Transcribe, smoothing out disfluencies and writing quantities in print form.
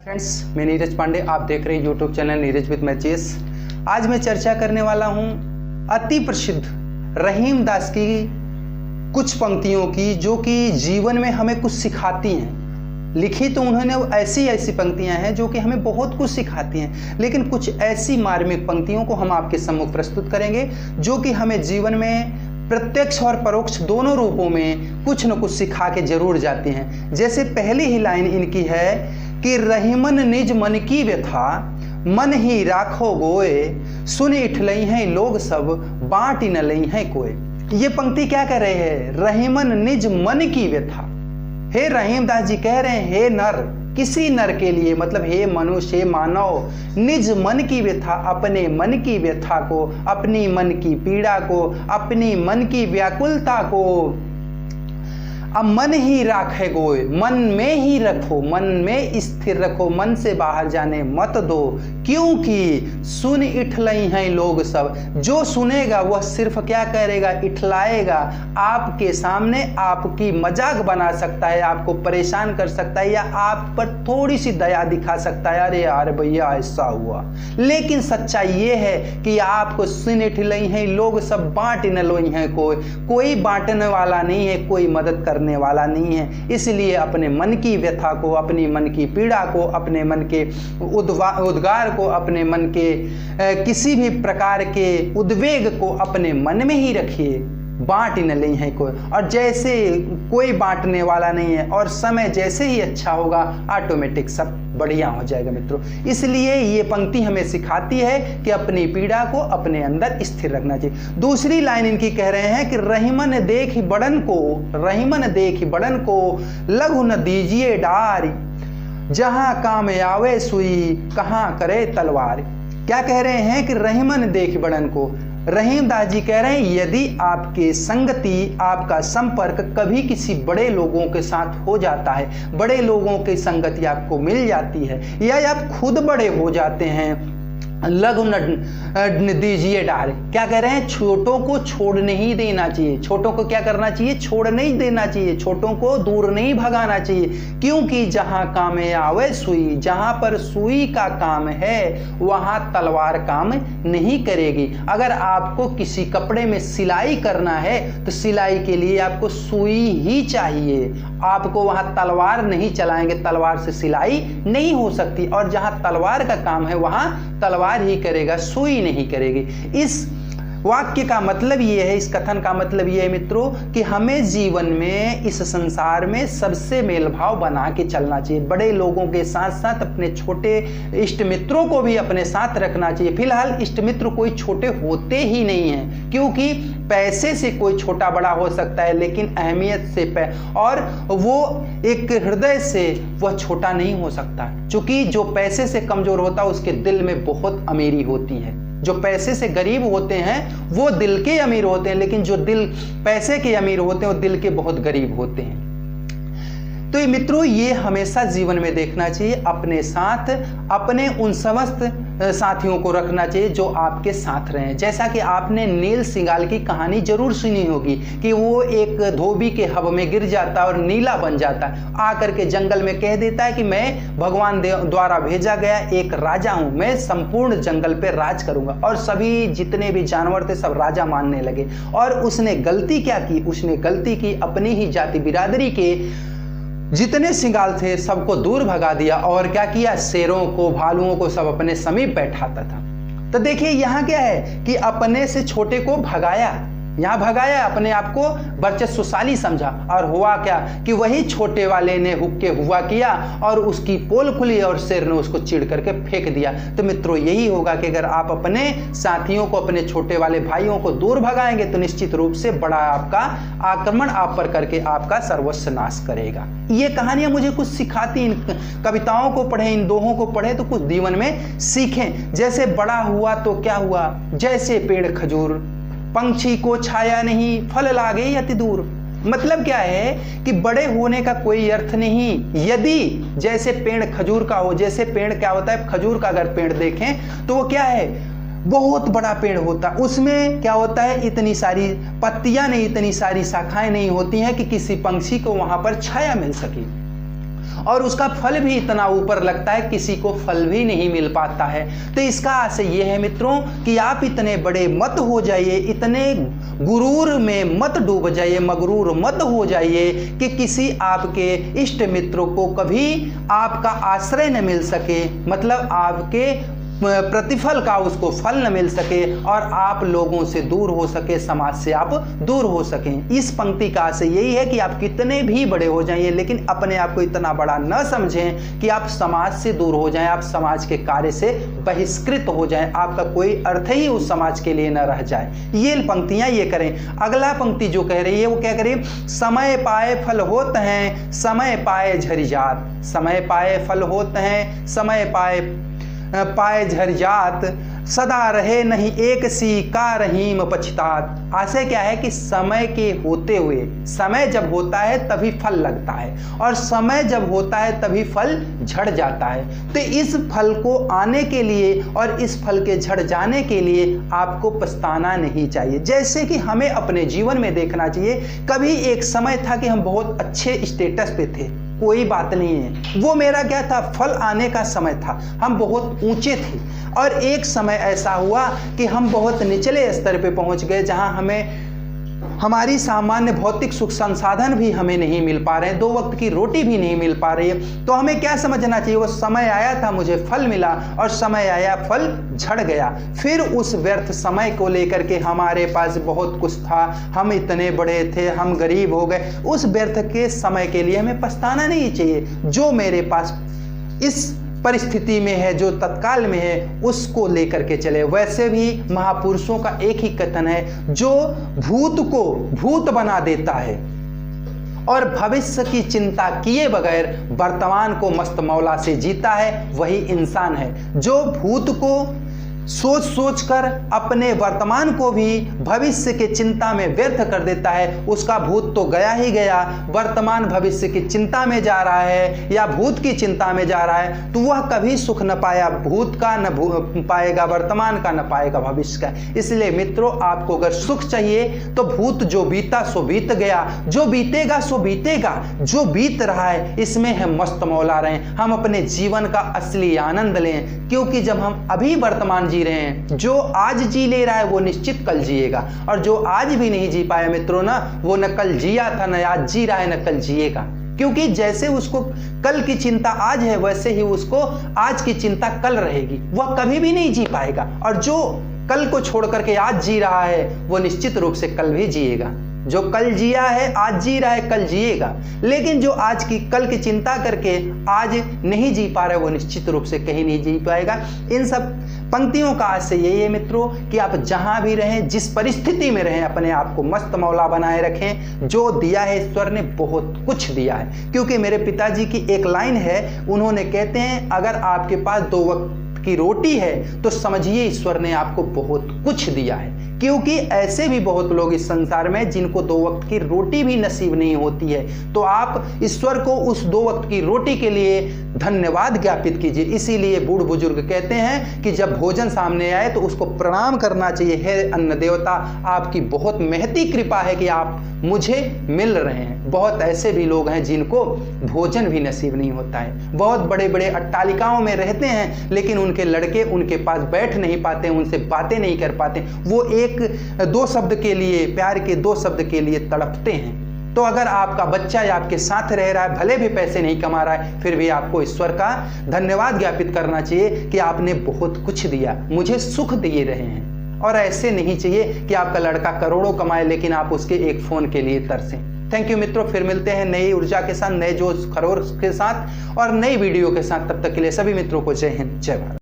Friends, मैं नीरज पांडे, आप देख रहे हैं YouTube channel Neeraj with matches. आज मैं चर्चा करने वाला हूं अति प्रसिद्ध रहीम दास की कुछ पंक्तियों की, जो कि जीवन में हमें कुछ सिखाती हैं। लिखी तो उन्होंने ऐसी पंक्तियां हैं जो कि हमें बहुत कुछ सिखाती हैं, लेकिन कुछ ऐसी मार्मिक पंक्तियों को हम आपके सम्मुख प्रस्तुत करेंगे जो कि हमें जीवन में प्रत्यक्ष और परोक्ष दोनों रूपों में कुछ न कुछ सिखा के जरूर जाती हैं। जैसे पहली ही लाइन इनकी है कि रहीमन निज मन की व्यथा, मन ही राखो गोए, सुन इठलई हैं लोग सब, बांट न लई हैं कोई। ये पंक्ति क्या कह रहे हैं? रहीमन निज मन की व्यथा। हे रहीम दास जी कह रहे हैं, हे नर, किसी नर के लिए, मतलब हे मनुष्य, हे मानव, निज मन की व्यथा, अपने मन की व्यथा को, अपनी मन की पीड़ा को, अपनी मन की व्याकुलता को अब मन ही राखे गोए, मन में ही रखो, मन में स्थिर रखो, मन से बाहर जाने मत दो, क्योंकि सुन इठलई हैं लोग सब। जो सुनेगा वह सिर्फ क्या करेगा? इठलाएगा, आपके सामने आपकी मजाक बना सकता है, आपको परेशान कर सकता है, या आप पर थोड़ी सी दया दिखा सकता है, अरे यार भैया ऐसा हुआ। लेकिन सच्चाई ये है कि आपको सुन इठलई हैं लोग सब, बांट न लोई हैं कोई बांटने वाला नहीं है, कोई मदद करने वाला नहीं है। इसलिए अपने मन की व्यथा को, अपनी मन की पीड़ा को, अपने मन के उद्गार को, अपने मन के किसी भी प्रकार के उद्वेग को अपने मन में ही रखिए, बांट न ले है कोई। और जैसे कोई बांटने वाला नहीं है, और समय जैसे ही अच्छा होगा ऑटोमेटिक सब बढ़िया हो जाएगा मित्रों। इसलिए ये पंक्ति हमें सिखाती है कि अपनी पीड़ा को अपने अंदर स्थिर रखना चाहिए। दूसरी लाइन इनकी कह रहे हैं कि रहीमन देखि बड़न को, रहीमन देखि बड़न को, लघु न दीजिए डार, जहां काम आवे सुई, कहां करे तलवार। क्या कह रहे हैं? कि रहीमन देखि बड़न को, रहीम दास जी कह रहे हैं, यदि आपके संगति, आपका संपर्क कभी किसी बड़े लोगों के साथ हो जाता है, बड़े लोगों की संगति आपको मिल जाती है, या आप खुद बड़े हो जाते हैं, लघु न दीजिए डाल। क्या कह रहे हैं? छोटों को छोड़ नहीं देना चाहिए। छोटों को क्या करना चाहिए? छोड़ नहीं देना चाहिए, छोटों को दूर नहीं भगाना चाहिए, क्योंकि जहां काम आवे सुई, जहां पर सुई का काम है वहां तलवार काम नहीं करेगी। अगर आपको किसी कपड़े में सिलाई करना है तो सिलाई के लिए आपको सुई ही चाहिए, आपको वहां तलवार नहीं चलाएंगे, तलवार से सिलाई नहीं हो सकती। और जहां तलवार का काम है वहां तलवार ही करेगा, सुई नहीं करेगी। इस वाक्य का मतलब ये है, इस कथन का मतलब ये है मित्रों, कि हमें जीवन में, इस संसार में सबसे मेल भाव बना के चलना चाहिए। बड़े लोगों के साथ साथ अपने छोटे इष्ट मित्रों को भी अपने साथ रखना चाहिए। फिलहाल इष्ट मित्र कोई छोटे होते ही नहीं हैं, क्योंकि पैसे से कोई छोटा बड़ा हो सकता है, लेकिन अहमियत से और वो एक हृदय से वह छोटा नहीं हो सकता, क्योंकि जो पैसे से कमजोर होता है उसके दिल में बहुत अमीरी होती है। जो पैसे से गरीब होते हैं वो दिल के अमीर होते हैं, लेकिन जो दिल पैसे के अमीर होते हैं वो दिल के बहुत गरीब होते हैं। तो ये मित्रों, ये हमेशा जीवन में देखना चाहिए। अपने साथ अपने उन समस्त साथियों को रखना चाहिए जो आपके साथ रहें। जैसा कि आपने नील सिंगाल की कहानी जरूर सुनी होगी कि वो एक धोबी के हब में गिर जाता है और नीला बन जाता है, आकर के जंगल में कह देता है कि मैं भगवान द्वारा भेजा गया एक राजा हूं, मैं संपूर्ण जंगल पे राज करूंगा। और सभी जितने भी जानवर थे सब राजा मानने लगे। और उसने गलती क्या की? उसने गलती की, अपनी ही जाति बिरादरी के जितने सिंगाल थे सबको दूर भगा दिया। और क्या किया? शेरों को, भालुओं को सब अपने समीप बैठाता था। तो देखिए यहाँ क्या है कि अपने से छोटे को भगाया, यहाँ भगाया, अपने आप को वर्चस्वशाली समझा। और हुआ क्या कि वही छोटे वाले ने हुक्के हुआ किया और उसकी पोल खुली और शेर ने उसको चिढ़ करके फेंक दिया। तो मित्रों, यही होगा कि अगर आप अपने साथियों को, अपने छोटे वाले भाइयों को दूर भगाएंगे तो निश्चित रूप से बड़ा आपका आक्रमण आप पर करके आपका सर्वस्व नाश करेगा। ये कहानियां मुझे कुछ सिखाती, इन कविताओं को पढ़े, इन दोहों को पढ़े तो कुछ जीवन में सीखें। जैसे बड़ा हुआ तो क्या हुआ, जैसे पेड़ खजूर, पंछी को छाया नहीं, फल लागे अति दूर। मतलब क्या है कि बड़े होने का कोई अर्थ नहीं। यदि जैसे पेड़ खजूर का हो, जैसे पेड़ क्या होता है, खजूर का अगर पेड़ देखें तो वो क्या है, बहुत बड़ा पेड़ होता है। उसमें क्या होता है, इतनी सारी पत्तियां नहीं, इतनी सारी शाखाएं नहीं होती हैं कि किसी पंछी को वहां पर छाया मिल सके। और उसका फल भी इतना ऊपर लगता है किसी को फल भी नहीं मिल पाता है। तो इसका आशय ये है मित्रों कि आप इतने बड़े मत हो जाइए, इतने गुरूर में मत डूब जाइए, मगरूर मत हो जाइए कि किसी आपके इष्ट मित्रों को कभी आपका आश्रय न मिल सके, मतलब आपके प्रतिफल का उसको फल न मिल सके और आप लोगों से दूर हो सके, समाज से आप दूर हो सकें। इस पंक्ति का आशय यही है कि आप कितने भी बड़े हो जाइए लेकिन अपने आप को इतना बड़ा न समझें कि आप समाज से दूर हो जाएं, आप समाज के कार्य से बहिष्कृत हो जाएं, आपका कोई अर्थ ही उस समाज के लिए न रह जाए। ये पंक्तियां ये करें। अगला पंक्ति जो कह रही है वो क्या करें, समय पाए फल होते हैं, समय पाए झरि जात। समय पाए फल होते हैं, समय पाए झरि जात, सदा रहे नहीं एक सी का रहीम पछतात। आशय क्या है कि समय के होते हुए, समय जब होता है तभी फल लगता है और समय जब होता है तभी फल झड़ जाता है। तो इस फल को आने के लिए और इस फल के झड़ जाने के लिए आपको पछताना नहीं चाहिए। जैसे कि हमें अपने जीवन में देखना चाहिए, कभी एक समय था कि हम बहुत अच्छे स्टेटस पे थे, कोई बात नहीं है, वो मेरा क्या था, फल आने का समय था, हम बहुत ऊंचे थे। और एक समय ऐसा हुआ कि हम बहुत निचले स्तर पे पहुंच गए जहां हमें हमारी सामान्य भौतिक सुख संसाधन भी हमें नहीं मिल पा रहे हैं, 2 वक्त की रोटी भी नहीं मिल पा रही है। तो हमें क्या समझना चाहिए, वो समय आया था, मुझे फल मिला और समय आया, फल झड़ गया। फिर उस व्यर्थ समय को लेकर के हमारे पास बहुत कुछ था, हम इतने बड़े थे, हम गरीब हो गए, उस व्यर्थ के समय के लिए हमें पछताना नहीं चाहिए। जो मेरे पास इस परिस्थिति में है, जो तत्काल में है, उसको लेकर के चले। वैसे भी महापुरुषों का एक ही कथन है, जो भूत को भूत बना देता है और भविष्य की चिंता किए बगैर वर्तमान को मस्त मौला से जीता है, वही इंसान है। जो भूत को सोच सोच कर अपने वर्तमान को भी भविष्य के चिंता में व्यर्थ कर देता है, उसका भूत तो गया ही गया, वर्तमान भविष्य की चिंता में जा रहा है या भूत की चिंता में जा रहा है, तो वह कभी सुख न पाया, भूत का न पाएगा, वर्तमान का न पाएगा, भविष्य का। इसलिए मित्रों, आपको अगर सुख चाहिए तो भूत जो बीता सो बीत गया, जो बीतेगा सो बीतेगा, जो बीत रहा है इसमें हम मस्त मौला रहें, हम अपने जीवन का असली आनंद लें। क्योंकि जब हम अभी वर्तमान जी रहे हैं, जो आज जी ले रहा है वो निश्चित कल जिएगा, और जो आज भी नहीं जी पाया मित्रों ना, वो न कल जिया था, न आज जी रहा है, न कल जिएगा। क्योंकि जैसे उसको कल की चिंता आज है, वैसे ही उसको आज की चिंता कल रहेगी, वह कभी भी नहीं जी पाएगा। और जो कल को छोड़ करके आज जी रहा है वो निश्चित रूप से कल भी जिएगा। जो कल जिया है, आज जी रहा है, कल जिएगा। लेकिन जो आज की कल की चिंता करके आज नहीं जी पा रहा है, वो निश्चित रूप से कहीं नहीं जी पाएगा। इन सब पंक्तियों का आशय यही है मित्रों कि आप जहां भी रहें, जिस परिस्थिति में रहें, अपने आप को मस्त मौला बनाए रखें। जो दिया है ईश्वर ने, बहुत कुछ दिया है। क्योंकि मेरे पिताजी की एक लाइन है, उन्होंने कहते हैं, अगर आपके पास 2 वक्त की रोटी है तो समझिए ईश्वर ने आपको बहुत कुछ दिया है। क्योंकि ऐसे भी बहुत लोग इस संसार में जिनको 2 वक्त की रोटी भी नसीब नहीं होती है। तो आप ईश्वर को उस 2 वक्त की रोटी के लिए धन्यवाद ज्ञापित कीजिए। इसीलिए बूढ़ बुजुर्ग कहते हैं कि जब भोजन सामने आए तो उसको प्रणाम करना चाहिए। हे अन्न देवता, आपकी बहुत महती कृपा है कि आप मुझे मिल रहे हैं। बहुत ऐसे भी लोग हैं जिनको भोजन भी नसीब नहीं होता है, बहुत बड़े बड़े अट्टालिकाओं में रहते हैं, लेकिन उनके लड़के उनके पास बैठ नहीं पाते, उनसे बातें नहीं कर पाते, वो 1-2 शब्द के लिए, प्यार के 2 शब्द के लिए तड़पते हैं। तो अगर आपका बच्चा या आपके साथ रह रहा है, भले भी पैसे नहीं कमा रहा है, फिर भी आपको ईश्वर का धन्यवाद ज्ञापित करना चाहिए कि आपने बहुत कुछ दिया, मुझे सुख दिए रहे हैं। और ऐसे नहीं चाहिए कि आपका लड़का करोड़ों कमाए लेकिन आप उसके एक फोन के लिए तरसें। थैंक यू मित्रों, फिर मिलते हैं नई ऊर्जा के साथ, नए जोश खरोश के साथ और नई वीडियो के साथ। तब तक के लिए सभी मित्रों को जय हिंद, जय भारत।